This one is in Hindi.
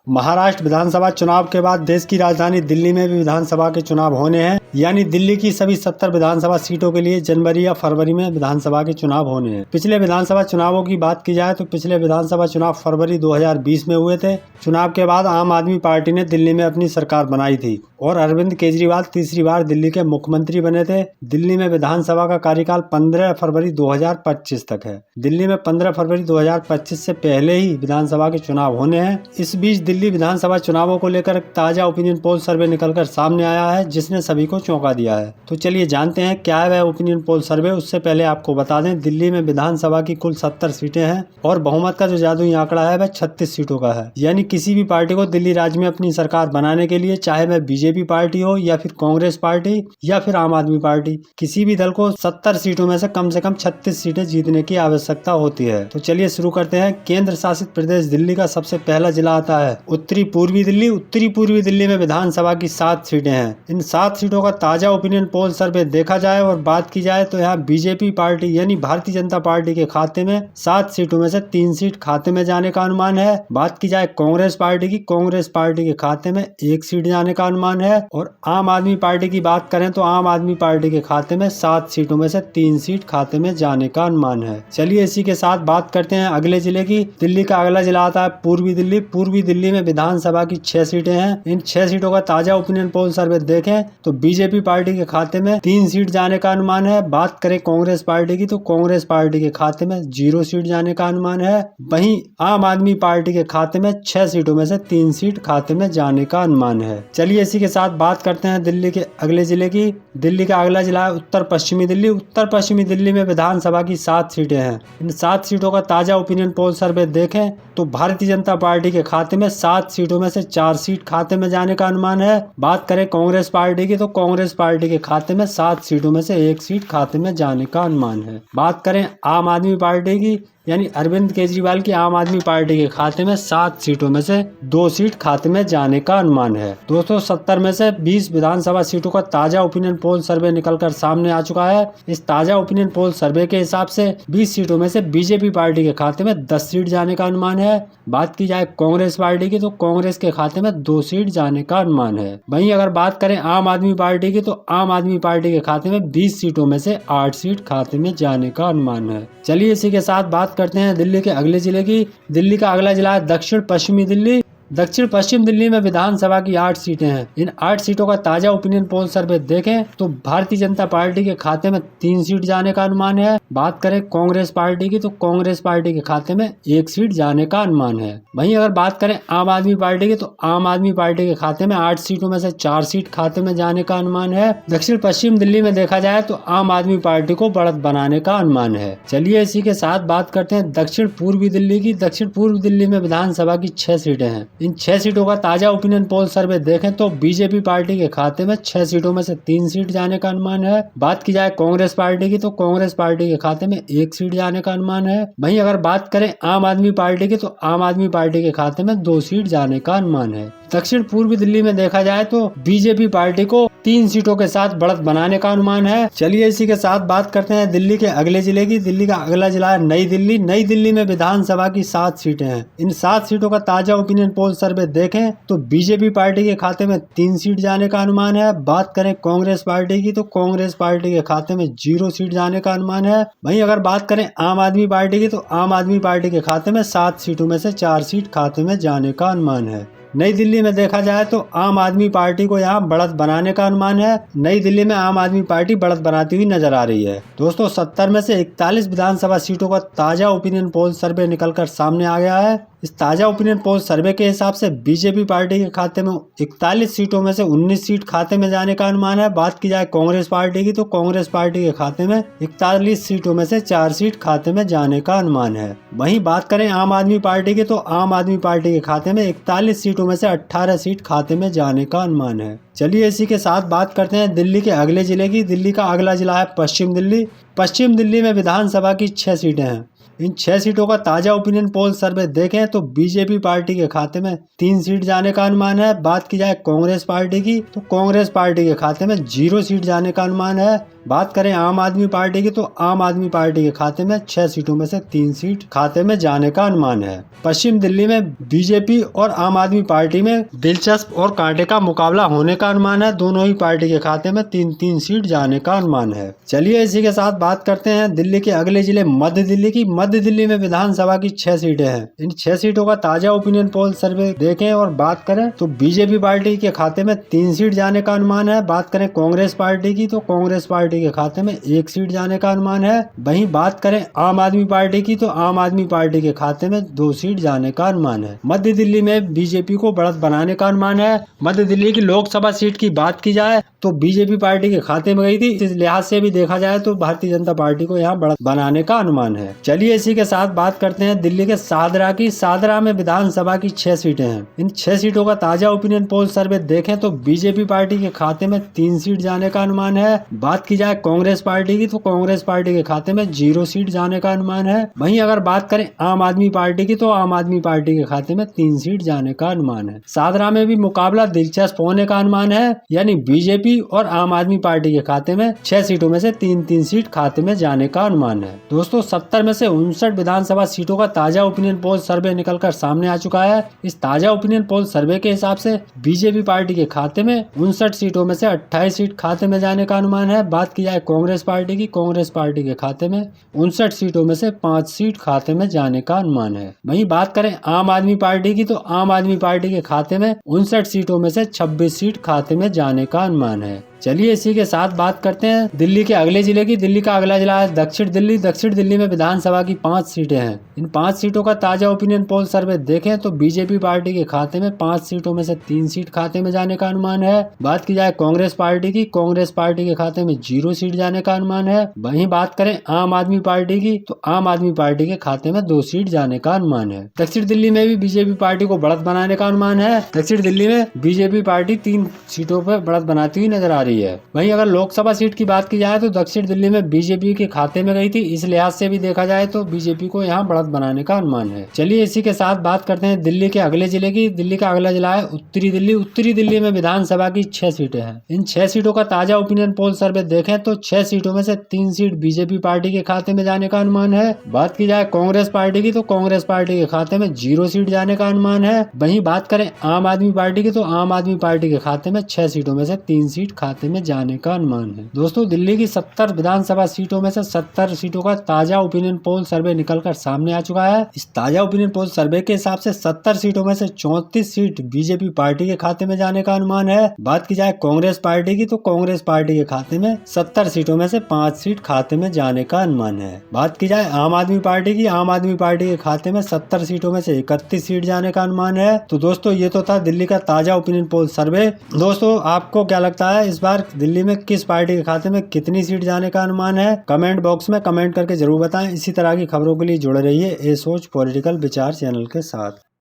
महाराष्ट्र विधानसभा चुनाव के बाद देश की राजधानी दिल्ली में भी विधानसभा के चुनाव होने हैं। यानी दिल्ली की सभी 70 विधानसभा सीटों के लिए जनवरी या फरवरी में विधानसभा के चुनाव होने हैं। पिछले विधानसभा चुनावों की बात की जाए तो पिछले विधानसभा चुनाव फरवरी 2020 में हुए थे। चुनाव के बाद आम आदमी पार्टी ने दिल्ली में अपनी सरकार बनाई थी और अरविंद केजरीवाल तीसरी बार दिल्ली के मुख्यमंत्री बने थे। दिल्ली में विधानसभा का कार्यकाल 15 फरवरी 2025 तक है। दिल्ली में 15 फरवरी 2025 से पहले ही विधानसभा के चुनाव होने हैं। इस बीच दिल्ली विधानसभा चुनावों को लेकर ताजा ओपिनियन पोल सर्वे निकलकर सामने आया है, जिसने सभी को चौंका दिया है। तो चलिए जानते हैं क्या है वह ओपिनियन पोल सर्वे। उससे पहले आपको बता दें, दिल्ली में विधानसभा की कुल 70 सीटें हैं और बहुमत का जो जादुई आंकड़ा है वह 36 सीटों का है। यानी किसी भी पार्टी को दिल्ली राज्य में अपनी सरकार बनाने के लिए, चाहे वह बीजेपी पार्टी हो या फिर कांग्रेस पार्टी या फिर आम आदमी पार्टी, किसी भी दल को 70 सीटों में से कम 36 सीटें जीतने की आवश्यकता होती है। तो चलिए शुरू करते हैं। केंद्र शासित प्रदेश दिल्ली का सबसे पहला जिला आता है उत्तरी पूर्वी दिल्ली। उत्तरी पूर्वी दिल्ली में विधानसभा की 7 सीटें हैं। इन 7 सीटों का ताजा ओपिनियन पोल सर्वे देखा जाए और बात की जाए तो यहाँ बीजेपी पार्टी यानी भारतीय जनता पार्टी के खाते में 7 सीटों में से 3 सीट खाते में जाने का अनुमान है। बात की जाए कांग्रेस पार्टी की, कांग्रेस पार्टी के खाते में 1 सीट जाने का अनुमान है। और आम आदमी पार्टी की बात करें तो आम आदमी पार्टी के खाते में 7 सीटों में से 3 सीट खाते में जाने का अनुमान है। चलिए इसी के साथ बात करते हैं अगले जिले की। दिल्ली का अगला जिला आता है पूर्वी दिल्ली। पूर्वी दिल्ली में विधानसभा की 6 सीटें हैं। इन 6 सीटों का ताजा ओपिनियन पोल सर्वे देखें तो बीजेपी पार्टी के खाते में 3 सीट जाने का अनुमान है। बात करें कांग्रेस पार्टी की तो कांग्रेस पार्टी के खाते में 0 सीट जाने का अनुमान है। वहीं आम आदमी पार्टी के खाते में 6 सीटों में से 3 सीट खाते में जाने का अनुमान है। चलिए इसी के साथ बात करते हैं दिल्ली के अगले जिले की। दिल्ली का अगला जिला है उत्तर पश्चिमी दिल्ली। उत्तर पश्चिमी दिल्ली में विधानसभा की 7 सीटें हैं। इन 7 सीटों का ताजा ओपिनियन पोल सर्वे देखें तो भारतीय जनता पार्टी के खाते में 7 सीटों में से 4 सीट खाते में जाने का अनुमान है। बात करें कांग्रेस पार्टी की तो कांग्रेस पार्टी के खाते में 7 सीटों में से 1 सीट खाते में जाने का अनुमान है। बात करें आम आदमी पार्टी की यानी अरविंद केजरीवाल की आम आदमी पार्टी के खाते में 7 सीटों में से 2 सीट खाते में जाने का अनुमान है। 270 में से 20 विधानसभा सीटों का ताजा ओपिनियन पोल सर्वे निकलकर सामने आ चुका है। इस ताजा ओपिनियन पोल सर्वे के हिसाब से 20 सीटों में से बीजेपी पार्टी के खाते में 10 सीट जाने का अनुमान है। बात की जाए कांग्रेस पार्टी की तो कांग्रेस के खाते में 2 सीट जाने का अनुमान है। वहीं अगर बात करें आम आदमी पार्टी की तो आम आदमी पार्टी के खाते में 20 सीटों में से 8 सीट खाते में जाने का अनुमान है। चलिए इसी के साथ बात करते हैं दिल्ली के अगले जिले की। दिल्ली का अगला जिला है दक्षिण पश्चिमी दिल्ली। दक्षिण पश्चिम दिल्ली में विधानसभा की 8 सीटें हैं। इन 8 सीटों का ताजा ओपिनियन पोल सर्वे देखें तो भारतीय जनता पार्टी के खाते में 3 सीट जाने का अनुमान है। बात करें कांग्रेस पार्टी की तो कांग्रेस पार्टी के खाते में 1 सीट जाने का अनुमान है। वहीं अगर बात करें आम आदमी पार्टी की तो आम आदमी पार्टी के खाते में 8 सीटों में से 4 सीट खाते में जाने का अनुमान है। दक्षिण पश्चिम दिल्ली में देखा जाए तो आम आदमी पार्टी को बढ़त बनाने का अनुमान है। चलिए इसी के साथ बात करते हैं दक्षिण पूर्वी दिल्ली की। दक्षिण पूर्व दिल्ली में विधानसभा की 6 सीटें हैं। इन 6 सीटों का ताजा ओपिनियन पोल सर्वे देखें तो बीजेपी पार्टी के खाते में 6 सीटों में से 3 सीट जाने का अनुमान है। बात की जाए कांग्रेस पार्टी की तो कांग्रेस पार्टी के खाते में 1 सीट जाने का अनुमान है। वहीं अगर बात करें आम आदमी पार्टी की तो आम आदमी पार्टी के खाते में 2 सीट जाने का अनुमान है। दक्षिण पूर्वी दिल्ली में देखा जाए तो बीजेपी पार्टी को 3 सीटों के साथ बढ़त बनाने का अनुमान है। चलिए इसी के साथ बात करते हैं दिल्ली के अगले जिले की। दिल्ली का अगला जिला है नई दिल्ली। नई दिल्ली में विधानसभा की 7 सीटें हैं। इन 7 सीटों का ताजा ओपिनियन पोल सर्वे देखें तो बीजेपी पार्टी के खाते में 3 सीट जाने का अनुमान है। बात करें कांग्रेस पार्टी की तो कांग्रेस पार्टी के खाते में 0 सीट जाने का अनुमान है। वहीं अगर बात करें आम आदमी पार्टी की तो आम आदमी पार्टी के खाते में 7 सीटों में से 4 सीट खाते में जाने का अनुमान है। नई दिल्ली में देखा जाए तो आम आदमी पार्टी को यहाँ बढ़त बनाने का अनुमान है। नई दिल्ली में आम आदमी पार्टी बढ़त बनाती हुई नजर आ रही है। दोस्तों 70 में से 41 विधानसभा सीटों का ताजा ओपिनियन पोल सर्वे निकलकर सामने आ गया है। इस ताजा ओपिनियन पोल सर्वे के हिसाब से बीजेपी पार्टी के खाते में 41 सीटों में से 19 सीट खाते में जाने का अनुमान है। बात की जाए कांग्रेस पार्टी की तो कांग्रेस पार्टी के खाते में 41 सीटों में से 4 सीट खाते में जाने का अनुमान है। वहीं बात करें आम आदमी पार्टी की तो आम आदमी पार्टी के खाते में 41 सीटों में से 18 सीट खाते में जाने का अनुमान है। चलिए इसी के साथ बात करते हैं दिल्ली के अगले जिले की। दिल्ली का अगला जिला है पश्चिम दिल्ली। पश्चिम दिल्ली में विधानसभा की 6 सीटें हैं। इन 6 सीटों का ताजा ओपिनियन पोल सर्वे देखें तो बीजेपी पार्टी के खाते में 3 सीट जाने का अनुमान है। बात की जाए कांग्रेस पार्टी की तो कांग्रेस पार्टी के खाते में 0 सीट जाने का अनुमान है। बात करें आम आदमी पार्टी की तो आम आदमी पार्टी के खाते में 6 सीटों में से 3 सीट खाते में जाने का अनुमान है। पश्चिम दिल्ली में बीजेपी और आम आदमी पार्टी में दिलचस्प और कांटे का मुकाबला होने का अनुमान है। दोनों ही पार्टी के खाते में 3-3 सीट जाने का अनुमान है। चलिए इसी के साथ बात करते हैं दिल्ली के अगले जिले मध्य दिल्ली की। मध्य दिल्ली में विधानसभा की 6 सीटें हैं। इन 6 सीटों का ताजा ओपिनियन पोल सर्वे देखें और बात करें तो बीजेपी पार्टी के खाते में 3 सीट जाने का अनुमान है। बात करें कांग्रेस पार्टी की तो कांग्रेस पार्टी के खाते में 1 सीट जाने का अनुमान है। वहीं बात करें आम आदमी पार्टी की तो आम आदमी पार्टी के खाते में 2 सीट जाने का अनुमान है। मध्य दिल्ली में बीजेपी को बढ़त बनाने का अनुमान है। मध्य दिल्ली की लोकसभा सीट की बात की जाए तो बीजेपी पार्टी के खाते में गई थी। इस लिहाज से भी देखा जाए तो भारतीय जनता पार्टी को यहाँ बढ़त बनाने का अनुमान है। चलिए इसी के साथ बात करते हैं दिल्ली के शाहदरा की। शाहदरा में विधानसभा की 6 सीटें हैं। इन 6 सीटों का ताजा ओपिनियन पोल सर्वे देखें तो बीजेपी पार्टी के खाते में 3 सीट जाने का अनुमान है। बात की जाए कांग्रेस पार्टी की तो कांग्रेस पार्टी के खाते में 0 सीट जाने का अनुमान है। वहीं अगर बात करें आम आदमी पार्टी की तो आम आदमी पार्टी के खाते में 3 सीट जाने का अनुमान है। शाहदरा में भी मुकाबला दिलचस्प होने का अनुमान है, यानी बीजेपी और आम आदमी पार्टी के खाते में 6 सीटों में से 3-3 सीट खाते में जाने का अनुमान है। दोस्तों 70 में से 59 विधानसभा सीटों का ताजा ओपिनियन पोल सर्वे निकलकर सामने आ चुका है। इस ताजा ओपिनियन पोल सर्वे के हिसाब से बीजेपी पार्टी के खाते में 59 सीटों में से 28 सीट खाते में जाने का अनुमान है। बात की जाए कांग्रेस पार्टी की, कांग्रेस पार्टी के खाते में 59 सीटों में से 5 सीट खाते में जाने का अनुमान है। वहीं बात करें आम आदमी पार्टी की तो आम आदमी पार्टी के खाते में 59 सीटों में से 26 सीट खाते में जाने का अनुमान है। चलिए इसी के साथ बात करते हैं दिल्ली के अगले जिले की। दिल्ली का अगला जिला है दक्षिण दिल्ली। दक्षिण दिल्ली में विधानसभा की 5 सीटें हैं। इन 5 सीटों का ताजा ओपिनियन पोल सर्वे देखें तो बीजेपी पार्टी के खाते में 5 सीटों में से 3 सीट खाते में जाने का अनुमान है। बात की जाए कांग्रेस पार्टी की, कांग्रेस पार्टी के खाते में 0 सीट जाने का अनुमान है। वहीं बात करें आम आदमी पार्टी की तो आम आदमी पार्टी के खाते में 2 सीट जाने का अनुमान है। दक्षिण दिल्ली में भी बीजेपी पार्टी को बढ़त बनाने का अनुमान है। दक्षिण दिल्ली में बीजेपी पार्टी 3 सीटों पर बढ़त बनाती हुई नजर आ रही है। वहीं अगर लोकसभा सीट की बात की जाए तो दक्षिण दिल्ली में बीजेपी के खाते में गई थी। इस लिहाज से भी देखा जाए तो बीजेपी को यहाँ बढ़त बनाने का अनुमान है। चलिए इसी के साथ बात करते हैं दिल्ली के अगले जिले की। दिल्ली का अगला जिला है उत्तरी दिल्ली। उत्तरी दिल्ली में विधानसभा की 6 सीटें हैं। इन 6 सीटों का ताजा ओपिनियन पोल सर्वे देखें तो 6 सीटों में से 3 सीट बीजेपी पार्टी के खाते में जाने का अनुमान है। बात की जाए कांग्रेस पार्टी की तो कांग्रेस पार्टी के खाते में 0 सीट जाने का अनुमान है। वहीं बात करें आम आदमी पार्टी की तो आम आदमी पार्टी के खाते में 6 सीटों में से 3 सीट खाते में जाने का अनुमान है। दोस्तों दिल्ली की 70 विधानसभा सीटों में से 70 सीटों का ताजा ओपिनियन पोल सर्वे निकलकर सामने आ चुका है। इस ताजा ओपिनियन पोल सर्वे के हिसाब से 70 सीटों में से 34 सीट बीजेपी पार्टी के खाते में जाने का अनुमान है। बात की जाए कांग्रेस पार्टी की तो कांग्रेस पार्टी के खाते में 70 सीटों में से 5 सीट खाते में जाने का अनुमान है। बात की जाए आम आदमी पार्टी की, आम आदमी पार्टी के खाते में 70 सीटों में से 31 सीट जाने का अनुमान है। तो दोस्तों ये तो था दिल्ली का ताजा ओपिनियन पोल सर्वे। दोस्तों आपको क्या लगता है इस बार दिल्ली में किस पार्टी के खाते में कितनी सीट जाने का अनुमान है? कमेंट बॉक्स में कमेंट करके जरूर बताएं। इसी तरह की खबरों के लिए जुड़े रहिए ए सोच पॉलिटिकल विचार चैनल के साथ।